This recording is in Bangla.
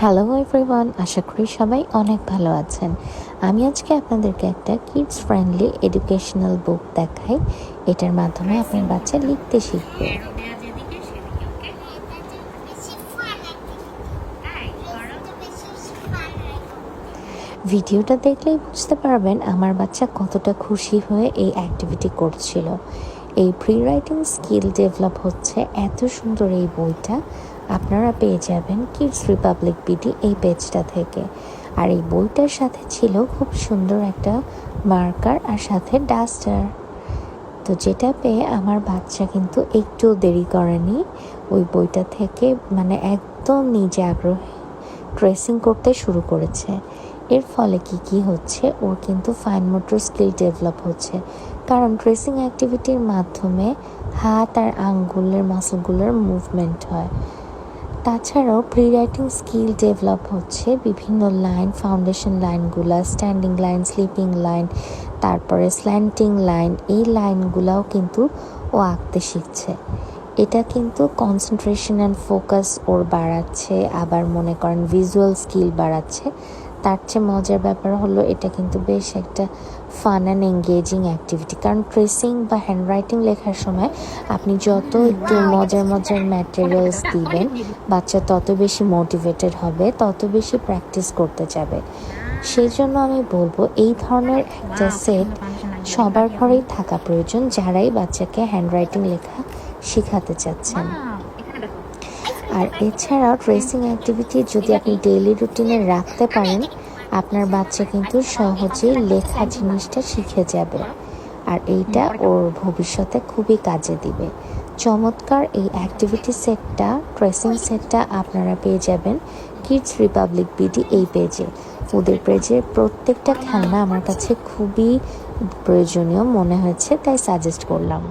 হ্যালো এভরিওয়ান, আশা করি সবাই অনেক ভালো আছেন। আমি আজকে আপনাদেরকে একটা কিডস ফ্রেন্ডলি এডুকেশনাল বুক দেখাই। এটার মাধ্যমে আপনার বাচ্চা লিখতে শিখবে। ভিডিওটা দেখলেই বুঝতে পারবেন আমার বাচ্চা কতটা খুশি হয়ে এই অ্যাক্টিভিটি করছিল। এই প্রি রাইটিং স্কিল ডেভেলপ হচ্ছে, এত সুন্দর এই বইটা আপনারা পেয়ে যাবেন কিডস রিপাবলিক বিডি এই পেজটা থেকে। আর এই বইটার সাথে ছিল খুব সুন্দর একটা মার্কার আর সাথে ডাস্টার। তো যেটা পেয়ে আমার বাচ্চা কিন্তু একটু দেরি করেনি, ওই বইটা থেকে একদম নিজে আগ্রহে ট্রেসিং করতে শুরু করেছে। এর ফলে কি হচ্ছে, ওর কিন্তু ফাইন মোটর স্কিল ডেভেলপ হচ্ছে, কারণ ট্রেসিং অ্যাক্টিভিটির মাধ্যমে হাত আর আঙ্গুলের মাসলগুলোর মুভমেন্ট হয়। তাছাড়াও প্রি রাইটিং স্কিল ডেভেলপ হচ্ছে, বিভিন্ন লাইন, ফাউন্ডেশন লাইনগুলা, স্ট্যান্ডিং লাইন, স্লিপিং লাইন, তারপরে স্ল্যান্টিং লাইন, এই লাইনগুলাও কিন্তু ও আঁকতে শিখছে। এটা কিন্তু কনসেন্ট্রেশন অ্যান্ড ফোকাস ওর বাড়াচ্ছে, আবার মনে করেন ভিজুয়াল স্কিল বাড়াচ্ছে। তার চেয়ে মজার ব্যাপার হলো এটা কিন্তু বেশ একটা ফান অ্যান্ড এঙ্গেজিং অ্যাক্টিভিটি, কারণ ট্রেসিং বা হ্যান্ডরাইটিং লেখার সময় আপনি যত একটু মজার ম্যাটেরিয়ালস দিবেন, বাচ্চা তত বেশি মোটিভেটেড হবে, তত বেশি প্র্যাকটিস করতে যাবে। সেই জন্য আমি বলবো এই ধরনের একটা সেট সবার ঘরেই থাকা প্রয়োজন, যারাই বাচ্চাকে হ্যান্ডরাইটিং লেখা শেখাতে চাচ্ছেন। আর এছাড়াও ট্রেসিং অ্যাক্টিভিটি যদি আপনি ডেইলি রুটিনে রাখতে পারেন, আপনার বাচ্চা কিন্তু সহজেই লেখা জিনিসটা শিখে যাবে, আর এইটা ওর ভবিষ্যতে খুবই কাজে দিবে। চমৎকার এই অ্যাক্টিভিটি সেটটা, ট্রেসিং সেটটা আপনারা পেয়ে যাবেন কিডস রিপাবলিক বিডি এই পেজে। ওদের পেজের প্রত্যেকটা খেলনা আমার কাছে খুবই প্রয়োজনীয় মনে হয়েছে, তাই সাজেস্ট করলাম।